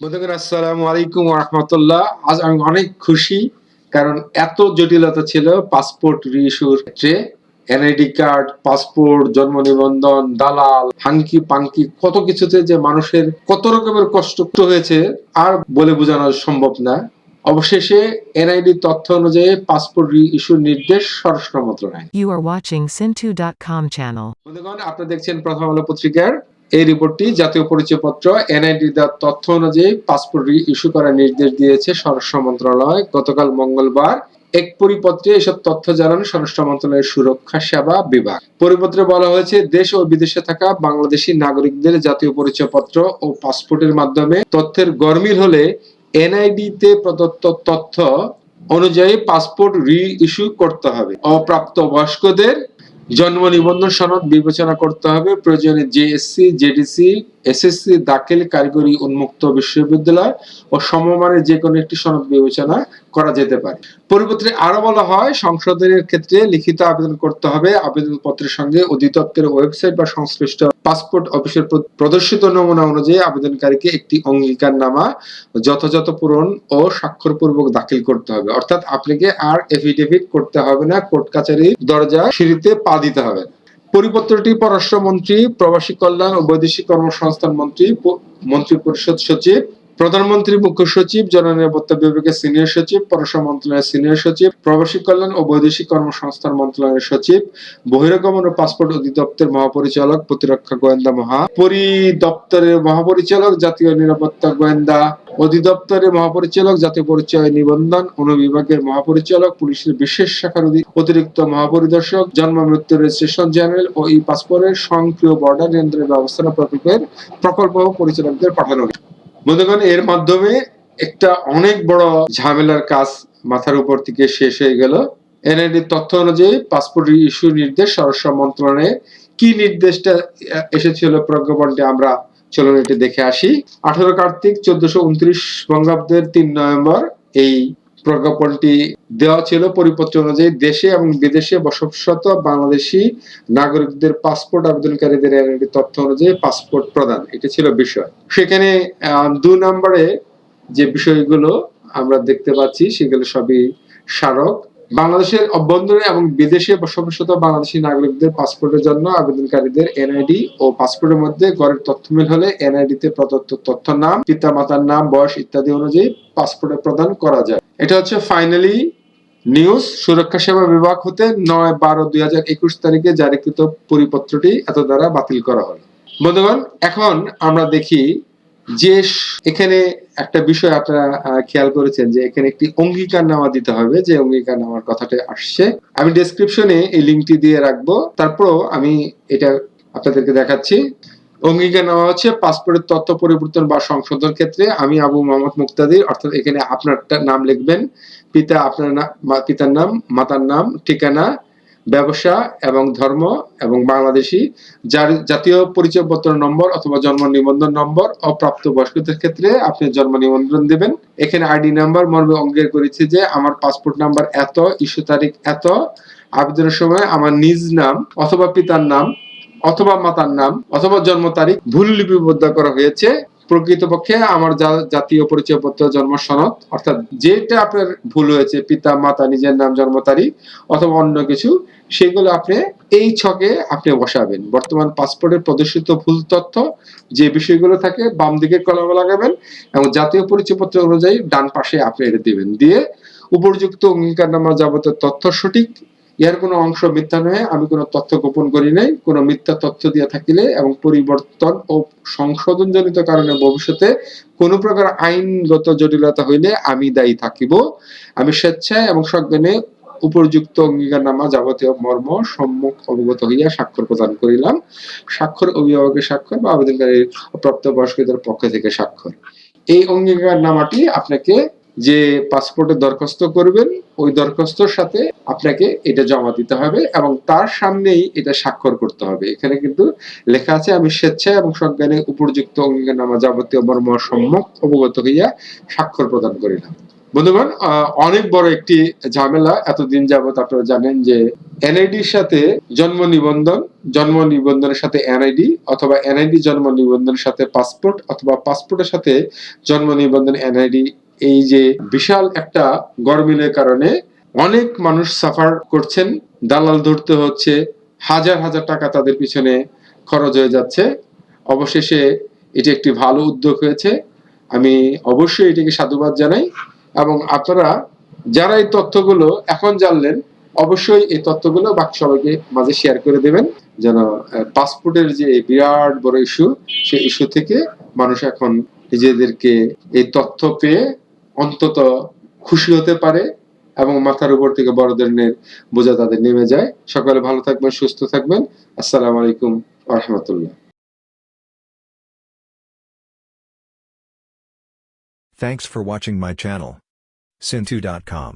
বন্ধুগণ, আসসালামু আলাইকুম ওয়া রাহমাতুল্লাহ। আজ আমি অনেক খুশি, কারণ এত জটিলতা ছিল পাসপোর্ট রিইস্যুর ক্ষেত্রে। এনআইডি কার্ড, পাসপোর্ট, জন্ম নিবন্ধন, দালাল, হাঙ্কি পাঙ্কি কত কিছুতে যে মানুষের কত রকমের কষ্ট হয়েছে আর বলে বোঝানো সম্ভব না। অবশেষে এনআইডি তথ্য অনুযায়ী পাসপোর্ট রিইস্যুর নির্দেশ স্বরাষ্ট্র মন্ত্রণালয়। You are watching Sintu.com channel. বন্ধুগণ, আপনারা দেখছেন প্রথম আলো পত্রিকার এই রিপোর্টটি। জাতীয় পরিচয়পত্র এনআইডি তথ্য অনুযায়ী পাসপোর্ট ইস্যু করার নির্দেশ দিয়েছে স্বরাষ্ট্র মন্ত্রণালয়। গতকাল মঙ্গলবার এক পরিপত্রে এসব তথ্য জানান স্বরাষ্ট্র মন্ত্রণালয়ের সুরক্ষা সেবা বিভাগ। পরিপত্রে বলা হয়েছে, দেশ ও বিদেশে থাকা বাংলাদেশি নাগরিকদের জাতীয় পরিচয়পত্র ও পাসপোর্টের মাধ্যমে তথ্যের গরমিল হলে এনআইডি তে প্রদত্ত তথ্য অনুযায়ী পাসপোর্ট রি-ইস্যু করতে হবে। অপ্রাপ্ত বয়স্কদের জন্ম নিবন্ধন সনদ বিবেচনা করতে হবে। প্রয়োজনে জেএসসি, জেডিসি, এসএসসি দাখিল কারিগরি উন্মুক্ত বিশ্ববিদ্যালয় ও সমমানের যে কোনো একটি সনদ বিবেচনা করা যেতে পারে। পরিপত্রে আরো বলা হয়, সংশোধনের ক্ষেত্রে লিখিত আবেদন করতে হবে। আবেদনপত্রের সঙ্গে অধিদপ্তরের ওয়েবসাইট বা সংশ্লিষ্ট পাসপোর্ট অফিসের প্রদর্শিত নমুনা অনুযায়ী আবেদনকারীকে একটি অঙ্গীকারনামা যথাযথ পূরণ ও স্বাক্ষরপূর্বক দাখিল করতে হবে। অর্থাৎ আপনাকে আর এফিডেভিট করতে হবে না, কোর্ট কাছারির দরজা সিঁড়িতে পা দিতে হবে। পরিপত্রটি পররাষ্ট্রমন্ত্রী, প্রবাসী কল্যাণ ও বৈদেশিক কর্মসংস্থান মন্ত্রী, মন্ত্রিপরিষদ সচিব, প্রধানমন্ত্রী, মুখ্য সচিব, জননিরাপত্তা বিভাগের সিনিয়র সচিব, পররাষ্ট্র মন্ত্রণালয়ের সিনিয়র সচিব, প্রবাসী কল্যাণ ও বৈদেশিক কর্মসংস্থান মন্ত্রণালয়ের সচিব, বহিরাগমন ও পাসপোর্ট অধিদপ্তরের মহাপরিচালক, প্রতিরক্ষা গোয়েন্দা মহাপরিদপ্তরের মহাপরিচালক, জাতীয় নিরাপত্তা গোয়েন্দা অধিদপ্তরের মহাপরিচালক, জাতীয় পরিচয় নিবন্ধন অনুবিভাগের মহাপরিচালক, পুলিশের বিশেষ শাখার অতিরিক্ত মহাপরিদর্শক, জন্ম মৃত্যু রেজিস্ট্রেশন জেনারেল ও ই পাসপোর্টের স্বয়ংক্রিয় বর্ডার নিয়ন্ত্রণ ব্যবস্থাপনা প্রকল্প পরিচালকদের পাঠানো হবে। বন্ধুগণ, এর মাধ্যমে একটা অনেক বড় ঝামেলার কাজ মাথার উপর থেকে শেষ হয়ে গেল। এনআইডি তথ্য অনুযায়ী পাসপোর্ট ইস্যু নির্দেশ স্বরাষ্ট্র মন্ত্রণালয়ে কি নির্দেশটা এসেছিল প্রজ্ঞাপনটি আমরা চলুন এটি দেখে আসি। 18 কার্তিক 1429 বঙ্গাব্দের 3 নভেম্বর এই প্রজ্ঞাপনটি দেওয়া ছিল। পরিপত্র অনুযায়ী দেশে এবং বিদেশে বসবাসরত বাংলাদেশি নাগরিকদের পাসপোর্ট আবেদনকারীদের এনআইডি তথ্য অনুযায়ী পাসপোর্ট প্রদান, এটা ছিল বিষয়। সেখানে 2 নম্বরে যে বিষয়গুলো আমরা দেখতে পাচ্ছি সেগুলো সবই স্মারক। বাংলাদেশের অভ্যন্তরে এবং বিদেশে বসবাসরত বাংলাদেশি নাগরিকদের পাসপোর্টের জন্য আবেদনকারীদের এনআইডি ও পাসপোর্টের মধ্যে গড়ের তথ্য মিল হলে এনআইডি তে প্রদত্ত তথ্য, নাম, পিতা মাতার নাম, বয়স ইত্যাদি অনুযায়ী পাসপোর্টে প্রদান করা যায়। এটা হচ্ছে ফাইনালি নিউজ। সুরক্ষা সেবা বিভাগ হতে 9/12/2021 তারিখে জারিকৃত পরিপত্রটি এত দ্বারা বাতিল করা হলো। বন্ধুগণ, এখন আমরা দেখি যে এখানে একটা বিষয় আপনারা খেয়াল করেছেন যে এখানে একটি অঙ্গীকারনামা দিতে হবে। যে অঙ্গীকারনামার কথাটা আসছে, আমি ডেসক্রিপশনে এই লিংকটি দিয়ে রাখবো। তারপরও আমি এটা আপনাদেরকে দেখাচ্ছি। অঙ্গীকারনামা হচ্ছে, পাসপোর্টের তথ্য পরিবর্তন বা সংশোধন ক্ষেত্রে আমি আবু মোহাম্মদ মুক্তাদির, অর্থাৎ এখানে আপনার নাম লিখবেন, পিতা আপনার পিতার নাম, মাতার নাম, ঠিকানা, ব্যবসা এবং ধর্ম এবং বাংলাদেশি, জাতীয় পরিচয়পত্র নম্বর অথবা জন্ম নিবন্ধন নম্বর। অপ্রাপ্ত বয়স্কদের ক্ষেত্রে আপনি জন্ম নিবন্ধন দিবেন। এখানে আইডি নাম্বার মর্মে অঙ্গীকার করেছি যে আমার পাসপোর্ট নাম্বার এত, ইস্যু তারিখ এত, আবেদনের সময় আমার নিজ নাম অথবা পিতার নাম অথবা মাতার নাম অথবা জন্ম তারিখ ভুল লিপিবদ্ধ করা হয়েছে। প্রকৃতপক্ষে আমার জাতীয় পরিচয়পত্র, জন্ম সনদ, অর্থাৎ যেটা আপনার ভুল হয়েছে, পিতা মাতা, নিজের নাম, জন্ম তারিখ অথবা অন্য কিছু, সেগুলো আপনি এই ছকে আপনি বসাবেন। বর্তমান পাসপোর্টের প্রদর্শিত ভুল তথ্য যে বিষয়গুলো থাকে বাম দিকে কলামে লাগাবেন এবং জাতীয় পরিচয়পত্র অনুযায়ী ডান পাশে আপনি এটা দিবেন। দিয়ে উপযুক্ত অঙ্গীকারনামার যাবতীয় তথ্য সঠিক, এর কোনো অংশ মিথ্যা নয়, আমি কোনো তথ্য গোপন করি নাই, কোনো মিথ্যা তথ্য দিয়ে থাকিলে এবং পরিবর্তন ও সংশোধনজনিত কারণে ভবিষ্যতে কোনো প্রকার আইনগত জটিলতা হইলে আমি দায়ী থাকিব। আমি স্বেচ্ছায় এবং সজ্ঞানে উপযুক্ত অঙ্গীকারনামা যাবতীয় মর্ম সম্মুখ অবগত হইয়া স্বাক্ষর প্রদান করিলাম। স্বাক্ষর অভিভাবকের স্বাক্ষর বা আবেদনকারীর প্রাপ্তবয়স্কদের পক্ষ থেকে স্বাক্ষর। এই অঙ্গীকারনামাটি আপনাকে যে পাসপোর্টের দরখাস্ত করবেন ওই দরখাস্তর সাথে আপনাকে এটা জমা দিতে হবে এবং তার সামনেই এটা স্বাক্ষর করতে হবে। এখানে কিন্তু লেখা আছে, আমি স্বেচ্ছায় এবং সজ্ঞানে উপযুক্ত অঙ্গীকারনামা যাবতীয় মর্ম সম্মুখ অবগত হইয়া স্বাক্ষর প্রদান করিলাম। বন্ধুগণ, অনেক বড় একটি ঝামেলা। এতদিন যাবত আপনারা জানেন যে এনআইডির সাথে জন্ম নিবন্ধন, জন্ম নিবন্ধনের সাথে এনআইডি, অথবা এনআইডি জন্ম নিবন্ধনের সাথে পাসপোর্ট, অথবা পাসপোর্টের সাথে জন্ম নিবন্ধন এনআইডি, এই যে বিশাল একটা গরমিলের কারণে অনেক মানুষ সাফার করছেন, দালাল ধরতে হচ্ছে, হাজার হাজার টাকা তাদের পিছনে খরচ হয়ে যাচ্ছে। অবশেষে এটি একটি ভালো উদ্যোগ হয়েছে, আমি অবশ্যই এটিকে সাধুবাদ জানাই। এবং আপনারা যারা এই তথ্যগুলো এখন জানলেন, অবশ্যই এই তথ্যগুলো বাকি সবাইকে মাঝে শেয়ার করে দেবেন, যেন পাসপোর্টের যে বিরাট বড় ইস্যু, সেই ইস্যু থেকে মানুষ এখন নিজেদেরকে এই তথ্য পেয়ে অন্তত খুশি হতে পারে এবং মাথার উপর থেকে বড় ধরনের বোঝা তাদের নেমে যায়। সকলে ভালো থাকবেন, সুস্থ থাকবেন। আসসালামু আলাইকুম ওয়া রাহমাতুল্লাহ। Thanks for watching my channel. Sintu.com